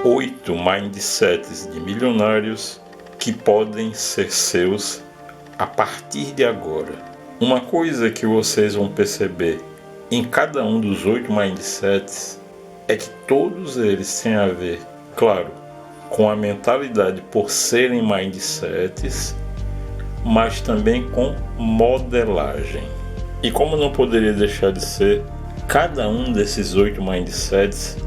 8 mindsets de milionários que podem ser seus a partir de agora. Uma coisa que vocês vão perceber em cada um dos 8 mindsets é que todos eles têm a ver, claro, com a mentalidade por serem mindsets, mas também com modelagem. E como não poderia deixar de ser, cada um desses 8 mindsets,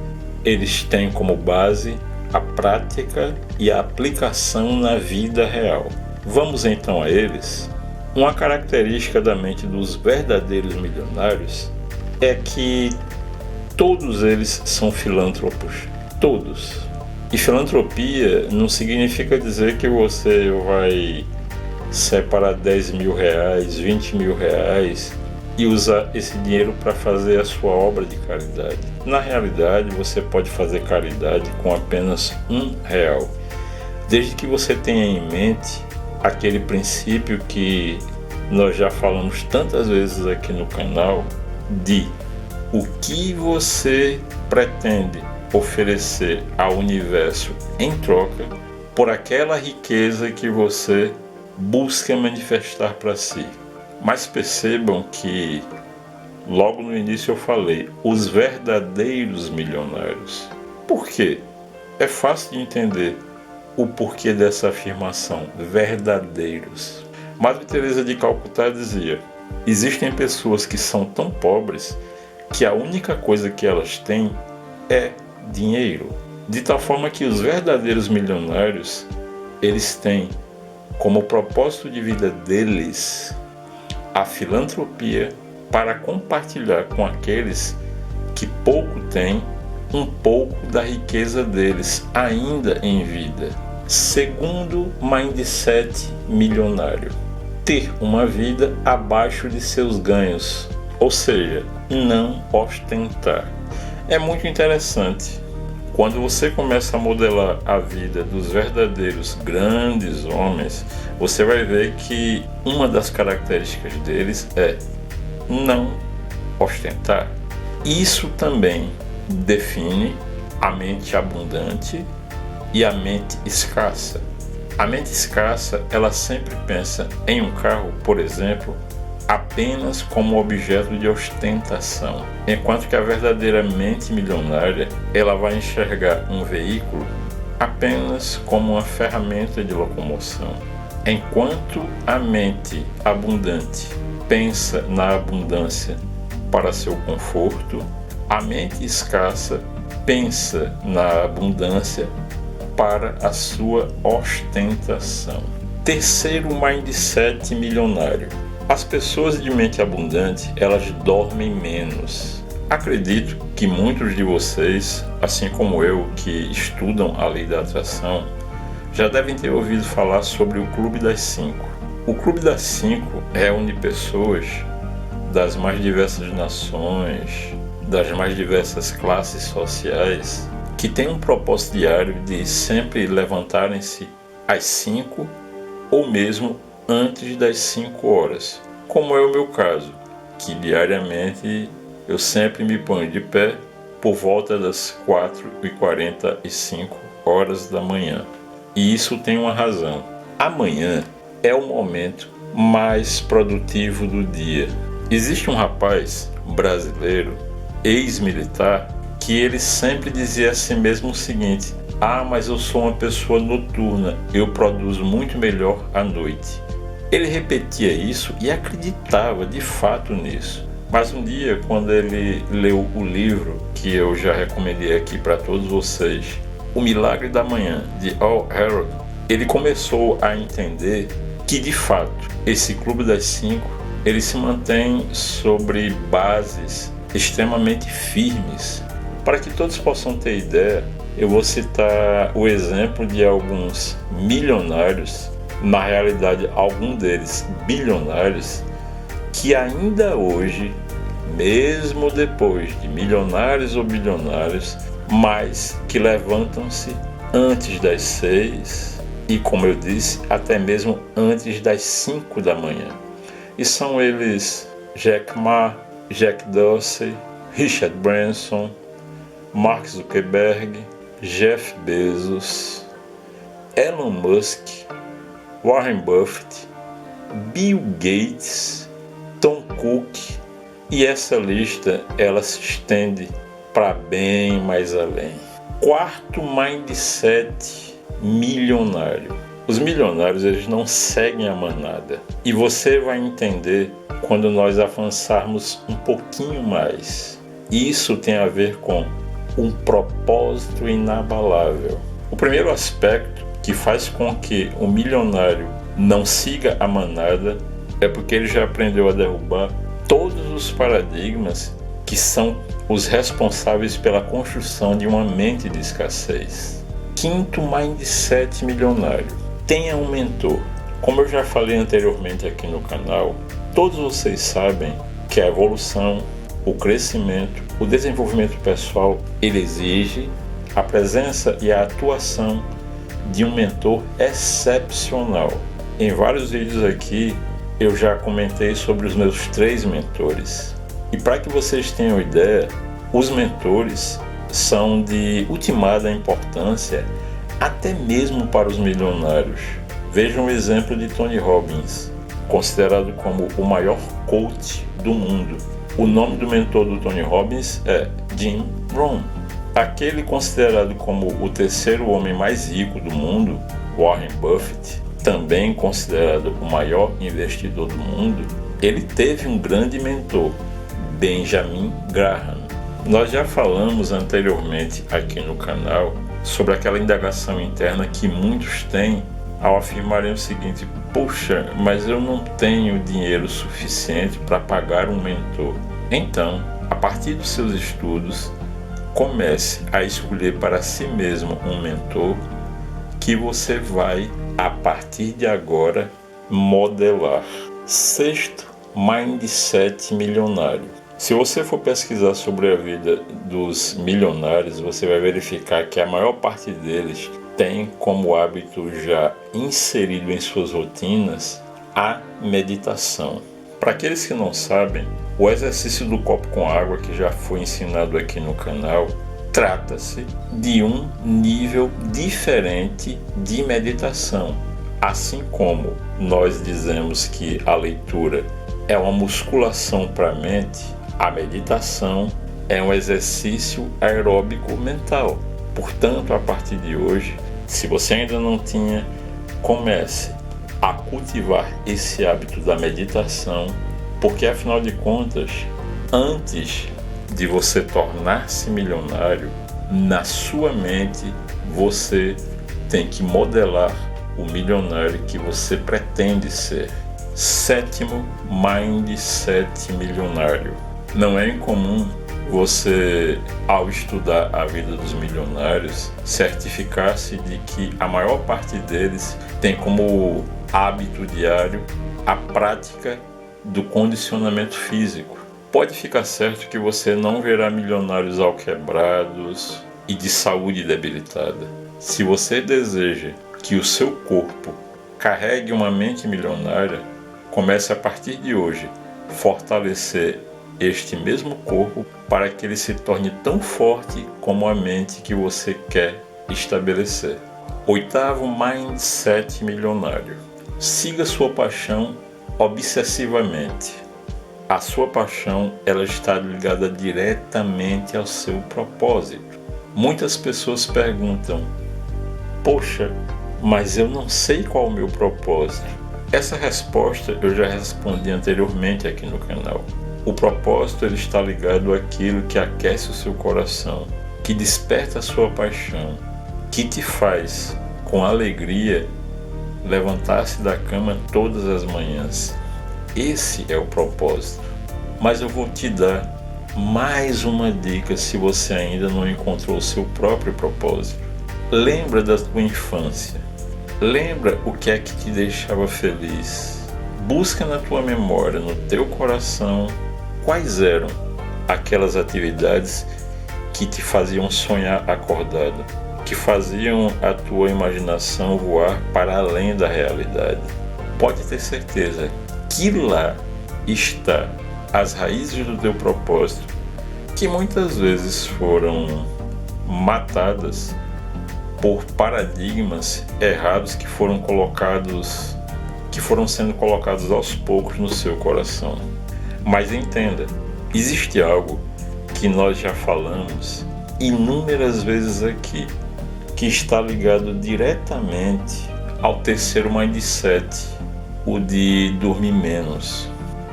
eles têm como base a prática e a aplicação na vida real. Vamos então a eles. Uma característica da mente dos verdadeiros milionários é que todos eles são filântropos. Todos. E filantropia não significa dizer que você vai separar 10 mil reais, 20 mil reais e usar esse dinheiro para fazer a sua obra de caridade. Na realidade, você pode fazer caridade com apenas R$1, desde que você tenha em mente aquele princípio que nós já falamos tantas vezes aqui no canal, de o que você pretende oferecer ao universo em troca por aquela riqueza que você busca manifestar para si. Mas percebam que logo no início eu falei, os verdadeiros milionários. Por quê? É fácil de entender o porquê dessa afirmação, verdadeiros. Madre Teresa de Calcutá dizia: existem pessoas que são tão pobres que a única coisa que elas têm é dinheiro. De tal forma que os verdadeiros milionários, eles têm como propósito de vida deles a filantropia para compartilhar com aqueles que pouco têm um pouco da riqueza deles ainda em vida. Segundo mindset milionário, ter uma vida abaixo de seus ganhos, ou seja, não ostentar. É muito interessante. Quando você começa a modelar a vida dos verdadeiros grandes homens, você vai ver que uma das características deles é não ostentar. Isso também define a mente abundante e a mente escassa. A mente escassa, ela sempre pensa em um carro, por exemplo, apenas como objeto de ostentação, enquanto que a verdadeira mente milionária, ela vai enxergar um veículo apenas como uma ferramenta de locomoção. Enquanto a mente abundante pensa na abundância para seu conforto, a mente escassa pensa na abundância para a sua ostentação. Terceiro mindset milionário. As pessoas de mente abundante, elas dormem menos. Acredito que muitos de vocês, assim como eu, que estudam a lei da atração, já devem ter ouvido falar sobre o Clube das 5. O Clube das 5 reúne pessoas das mais diversas nações, das mais diversas classes sociais, que têm um propósito diário de sempre levantarem-se às 5 ou mesmo antes das 5 horas, como é o meu caso, que diariamente eu sempre me ponho de pé por volta das 4h45 da manhã. E isso tem uma razão. Amanhã é o momento mais produtivo do dia. Existe um rapaz brasileiro, ex-militar, que ele sempre dizia a si mesmo o seguinte: mas eu sou uma pessoa noturna, eu produzo muito melhor à noite. Ele repetia isso e acreditava de fato nisso. Mas um dia, quando ele leu o livro que eu já recomendei aqui para todos vocês, O Milagre da Manhã, de Hal Herold, ele começou a entender que de fato esse Clube das 5 ele se mantém sobre bases extremamente firmes. Para que todos possam ter ideia, eu vou citar o exemplo de alguns milionários, na realidade algum deles bilionários, que ainda hoje, mesmo depois de milionários ou bilionários, mas que levantam-se antes das 6 e, como eu disse, até mesmo antes das 5 da manhã. E são eles Jack Ma, Jack Dorsey, Richard Branson, Mark Zuckerberg, Jeff Bezos, Elon Musk, Warren Buffett, Bill Gates, Tom Cook, e essa lista ela se estende para bem mais além. Quarto mindset milionário. Os milionários eles não seguem a manada, e você vai entender quando nós avançarmos um pouquinho mais. Isso tem a ver com um propósito inabalável. O primeiro aspecto que faz com que o milionário não siga a manada é porque ele já aprendeu a derrubar todos os paradigmas que são os responsáveis pela construção de uma mente de escassez. Quinto mindset milionário. Tenha um mentor. Como eu já falei anteriormente aqui no canal, todos vocês sabem que a evolução, o crescimento, o desenvolvimento pessoal, ele exige a presença e a atuação de um mentor excepcional. Em vários vídeos aqui eu já comentei sobre os meus 3 mentores. E para que vocês tenham ideia, os mentores são de ultimada importância até mesmo para os milionários. Vejam o exemplo de Tony Robbins, considerado como o maior coach do mundo. O nome do mentor do Tony Robbins é Jim Rohn. Aquele considerado como o 3º homem mais rico do mundo, Warren Buffett, também considerado o maior investidor do mundo, ele teve um grande mentor, Benjamin Graham. Nós já falamos anteriormente aqui no canal sobre aquela indagação interna que muitos têm ao afirmarem o seguinte: poxa, mas eu não tenho dinheiro suficiente para pagar um mentor. Então, a partir dos seus estudos, comece a escolher para si mesmo um mentor que você vai, a partir de agora, modelar. Sexto mindset milionário. Se você for pesquisar sobre a vida dos milionários, você vai verificar que a maior parte deles tem como hábito já inserido em suas rotinas a meditação. Para aqueles que não sabem, o exercício do copo com água, que já foi ensinado aqui no canal, trata-se de um nível diferente de meditação. Assim como nós dizemos que a leitura é uma musculação para a mente, a meditação é um exercício aeróbico mental. Portanto, a partir de hoje, se você ainda não tinha, comece a cultivar esse hábito da meditação, porque afinal de contas, antes de você tornar-se milionário, na sua mente você tem que modelar o milionário que você pretende ser. Sétimo mindset milionário. Não é incomum você, ao estudar a vida dos milionários, certificar-se de que a maior parte deles tem como hábito diário a prática do condicionamento físico. Pode ficar certo que você não verá milionários alquebrados e de saúde debilitada. Se você deseja que o seu corpo carregue uma mente milionária, comece a partir de hoje fortalecer este mesmo corpo para que ele se torne tão forte como a mente que você quer estabelecer. Oitavo mindset milionário. Siga sua paixão obsessivamente. A sua paixão ela está ligada diretamente ao seu propósito. Muitas pessoas perguntam: poxa, mas eu não sei qual é o meu propósito. Essa resposta eu já respondi anteriormente aqui no canal. O propósito ele está ligado àquilo que aquece o seu coração, que desperta a sua paixão, que te faz, com alegria, levantar-se da cama todas as manhãs. Esse é o propósito. Mas eu vou te dar mais uma dica se você ainda não encontrou o seu próprio propósito. Lembra da tua infância. Lembra o que é que te deixava feliz. Busca na tua memória, no teu coração, quais eram aquelas atividades que te faziam sonhar acordado, que faziam a tua imaginação voar para além da realidade. Pode ter certeza que lá está as raízes do teu propósito, que muitas vezes foram matadas por paradigmas errados que foram sendo colocados aos poucos no seu coração. Mas entenda, existe algo que nós já falamos inúmeras vezes aqui, que está ligado diretamente ao terceiro mindset, o de dormir menos,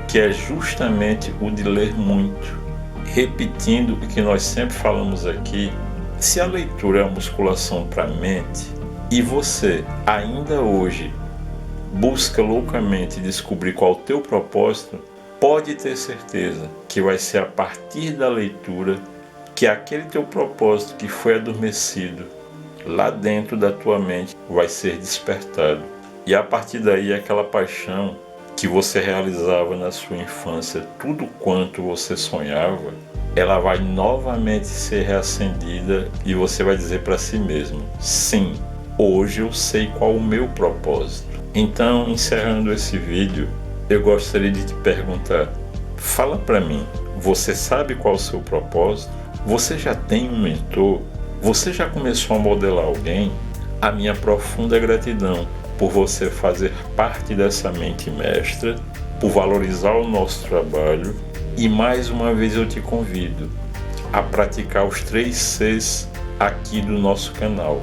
que é justamente o de ler muito. Repetindo o que nós sempre falamos aqui, se a leitura é a musculação para a mente e você ainda hoje busca loucamente descobrir qual é o teu propósito, pode ter certeza que vai ser a partir da leitura que aquele teu propósito que foi adormecido lá dentro da tua mente vai ser despertado. E a partir daí aquela paixão que você realizava na sua infância, tudo quanto você sonhava, ela vai novamente ser reacendida e você vai dizer para si mesmo: sim, hoje eu sei qual o meu propósito. Então, encerrando esse vídeo, eu gostaria de te perguntar: fala para mim, você sabe qual é o seu propósito? Você já tem um mentor? Você já começou a modelar alguém? A minha profunda gratidão por você fazer parte dessa mente mestra, por valorizar o nosso trabalho, e mais uma vez eu te convido a praticar os 3 Cs aqui do nosso canal: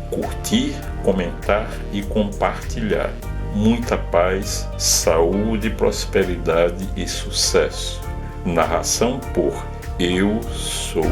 curtir, comentar e compartilhar. Muita paz, saúde, prosperidade e sucesso. Narração por Eu Sou.